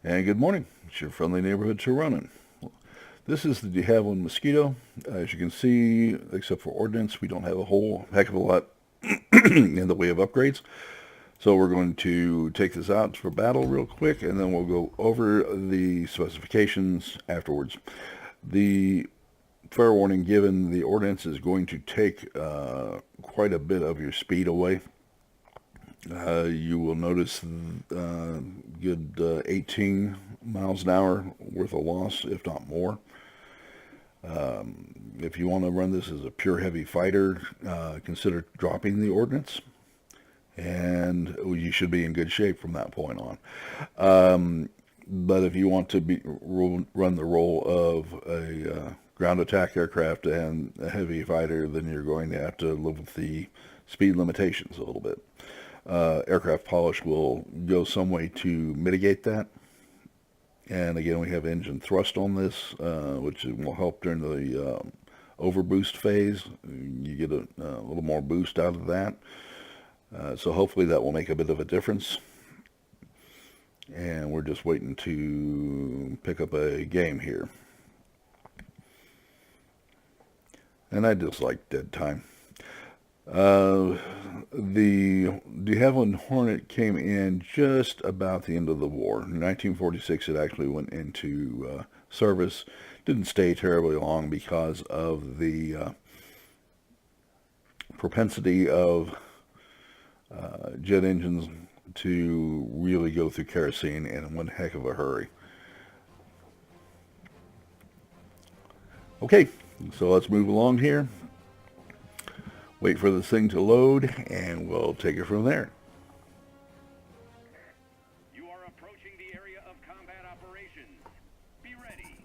And good morning. It's your friendly neighborhood Tironan. This is the DeHavaline Mosquito. As you can see, except for ordnance, we don't have a whole heck of a lot in the way of upgrades. So we're going to take this out for battle real quick, and then we'll go over the specifications afterwards. The fair warning given, the ordnance is going to take quite a bit of your speed away. You will notice good 18 miles an hour worth of loss, if not more. If you want to run this as a pure heavy fighter, consider dropping the ordnance, and you should be in good shape from that point on. But if you want to run the role of a ground attack aircraft and a heavy fighter, then you're going to have to live with the speed limitations a little bit. Aircraft polish will go some way to mitigate that. And again, we have engine thrust on this, which will help during the overboost phase. You get a little more boost out of that. So hopefully that will make a bit of a difference. And we're just waiting to pick up a game here. And I just like dead time. The DeHavaline Hornet came in just about the end of the war. In 1946, it actually went into service. Didn't stay terribly long because of the propensity of jet engines to really go through kerosene in one heck of a hurry. Okay, so let's move along here. Wait for this thing to load, and we'll take it from there. You are approaching the area of combat operations. Be ready.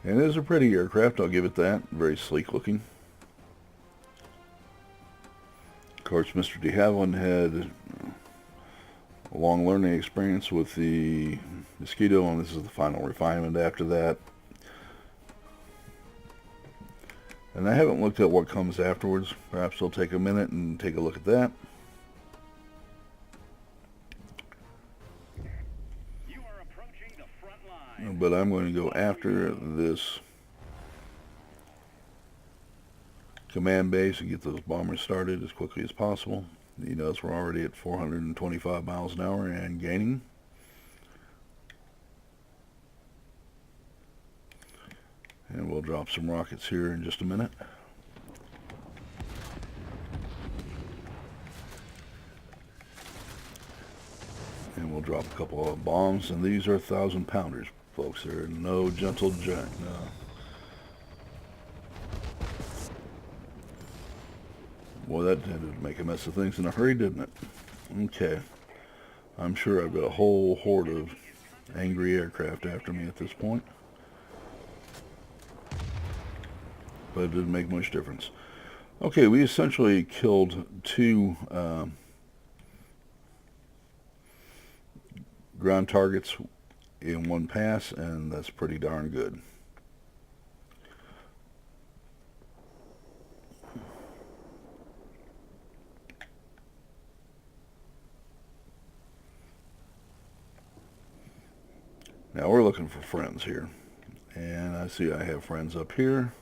And it is a pretty aircraft, I'll give it that. Very sleek looking. Of course, Mr. DeHavaline had a long learning experience with the Mosquito, and this is the final refinement after that. And I haven't looked at what comes afterwards. Perhaps I'll take a minute and take a look at that. You are approaching the front line. But I'm going to go after this command base and get those bombers started as quickly as possible. You notice we're already at 425 miles an hour and gaining. And we'll drop some rockets here in just a minute. And we'll drop a couple of bombs, and these are 1,000-pounders, folks. They're no gentle giant. No. Boy, that did make a mess of things in a hurry, didn't it? Okay. I'm sure I've got a whole horde of angry aircraft after me at this point. But it didn't make much difference. Okay, we essentially killed two ground targets in one pass, and that's pretty darn good. Now we're looking for friends here. And I see I have friends up here,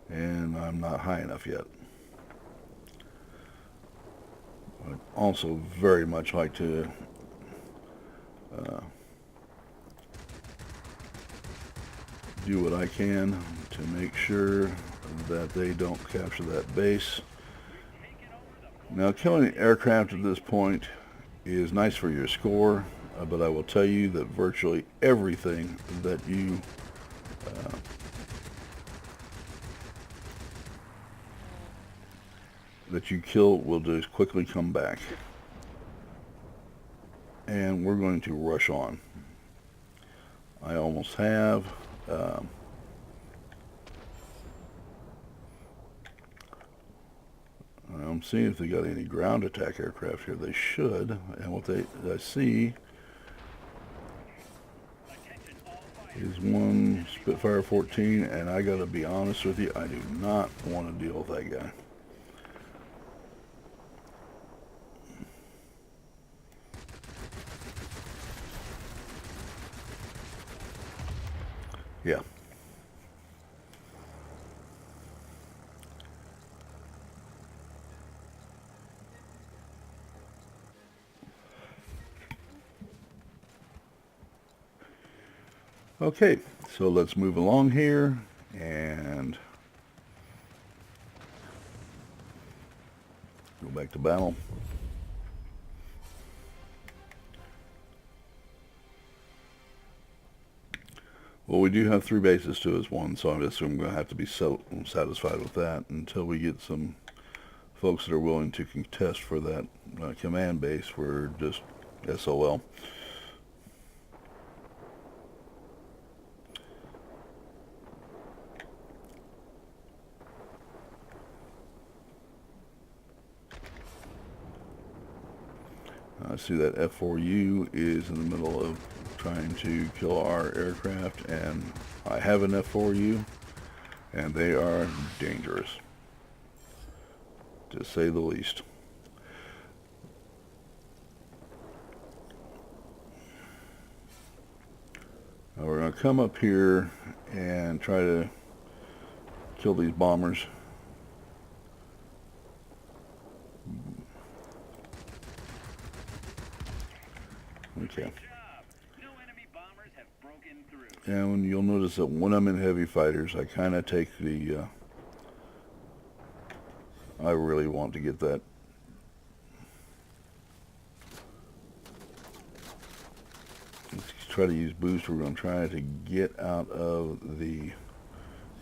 and I'm not high enough yet. I'd also very much like to do what I can to make sure that they don't capture that base. Now, killing an aircraft at this point is nice for your score, but I will tell you that virtually everything that you kill will just quickly come back. And we're going to rush on. I almost have. I'm seeing if they got any ground attack aircraft here. They should. And what I see is one Spitfire 14, and I gotta be honest with you, I do not want to deal with that guy. Yeah. Okay, so let's move along here and go back to battle. Well, we do have 3 bases to his 1, so I guess I'm going to have to be satisfied with that until we get some folks that are willing to contest for that command base for just SOL. I see that F4U is in the middle of trying to kill our aircraft, and I have an F4U, and they are dangerous, to say the least. Now we're going to come up here and try to kill these bombers. Okay. And you'll notice that when I'm in heavy fighters, I kind of take the, I really want to get that. Let's try to use boost. We're going to try to get out of the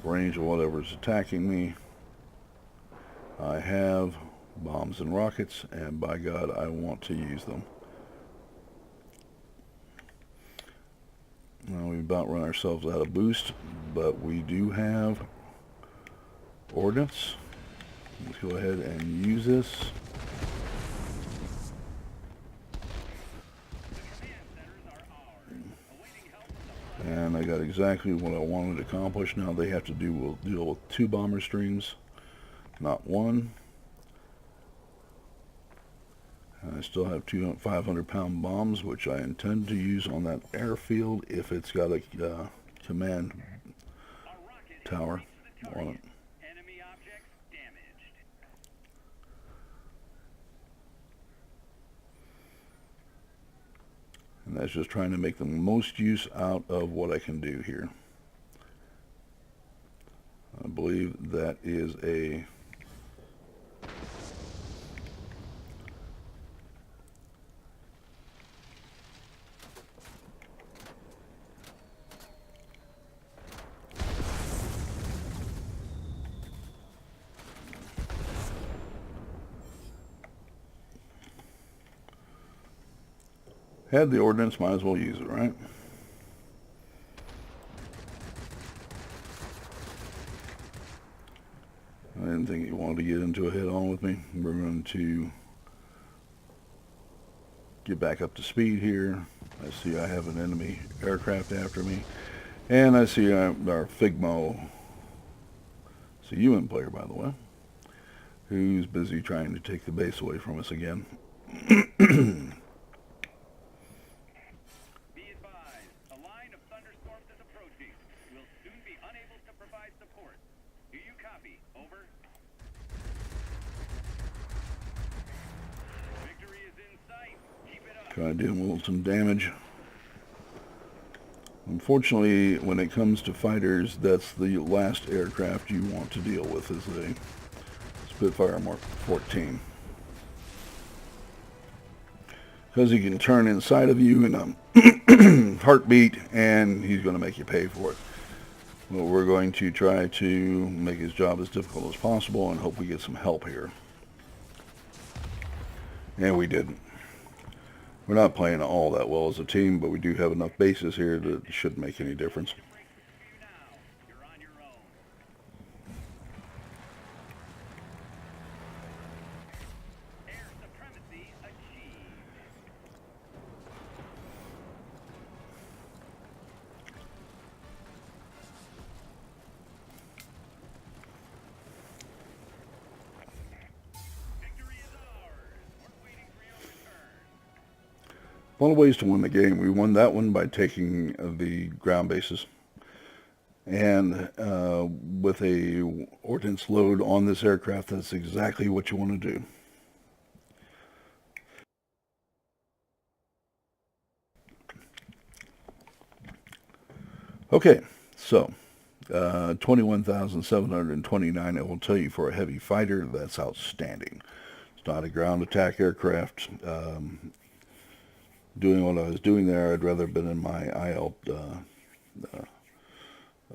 range of whatever's attacking me. I have bombs and rockets, and by God, I want to use them. Now we've about run ourselves out of boost, but we do have ordnance. Let's go ahead and use this. And I got exactly what I wanted to accomplish. Now they have to deal with 2 bomber streams, not 1. I still have 2 500-pound bombs, which I intend to use on that airfield if it's got a command tower on it. And that's just trying to make the most use out of what I can do here. I believe that is a had the ordnance, might as well use it, right? I didn't think you wanted to get into a head-on with me. We're going to get back up to speed here. I see I have an enemy aircraft after me. And I see our Figmo, it's a UN player, by the way, who's busy trying to take the base away from us again. Try to deal with some damage. Unfortunately, when it comes to fighters, that's the last aircraft you want to deal with, is a Spitfire Mark 14. Because he can turn inside of you in a heartbeat, and he's going to make you pay for it. Well, we're going to try to make his job as difficult as possible and hope we get some help here. And we didn't. We're not playing all that well as a team, but we do have enough bases here that it shouldn't make any difference. lot of ways to win the game. We won that one by taking the ground bases. And with a ordnance load on this aircraft, that's exactly what you want to do. Okay, so 21,729, I will tell you, for a heavy fighter, that's outstanding. It's not a ground attack aircraft. Doing what I was doing there, I'd rather have been in my IL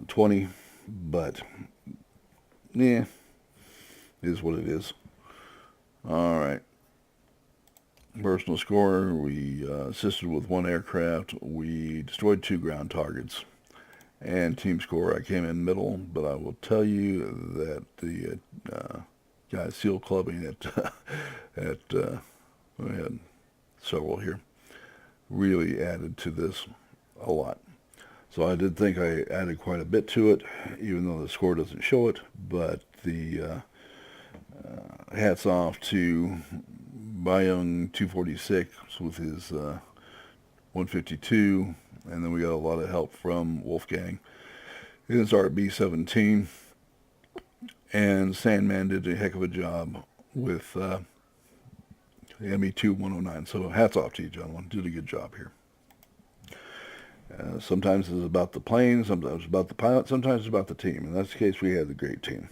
20, but yeah, is what it is. All right. Personal score, we assisted with one aircraft. We destroyed 2 ground targets. And team score, I came in middle, but I will tell you that the guys SEAL clubbing we had several here, really added to this a lot. So I did think I added quite a bit to it, even though the score doesn't show it. But the hats off to Byung 246 with his 152, and then we got a lot of help from Wolfgang in his RB-17, and Sandman did a heck of a job with the ME-2-109. So hats off to you, gentlemen. Did a good job here. Sometimes it's about the plane, sometimes it's about the pilot, sometimes it's about the team. In that case, we had a great team.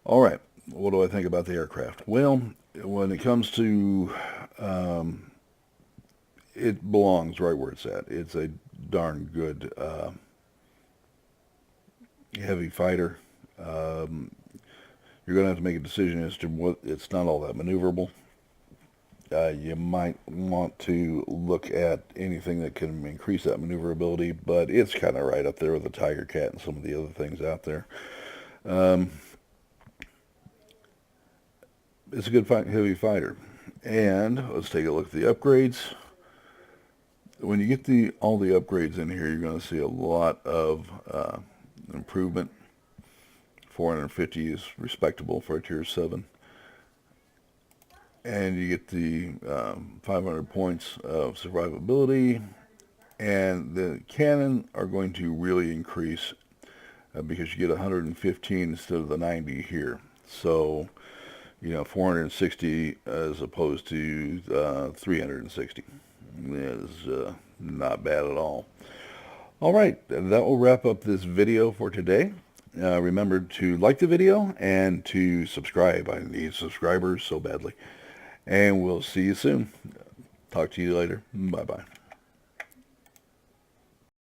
All right, what do I think about the aircraft? Well, when it comes to it belongs right where it's at. It's a darn good heavy fighter. You're going to have to make a decision as to what. It's not all that maneuverable. You might want to look at anything that can increase that maneuverability, but it's kind of right up there with the Tiger Cat and some of the other things out there. It's a good heavy fighter. And let's take a look at the upgrades. When you get all the upgrades in here, you're going to see a lot of improvement. 450 is respectable for a Tier 7. And you get the 500 points of survivability. And the cannon are going to really increase because you get 115 instead of the 90 here. So, 460 as opposed to 360 is not bad at all. All right, that will wrap up this video for today. Remember to like the video and to subscribe. I need subscribers so badly. And we'll see you soon. Talk to you later. Bye-bye.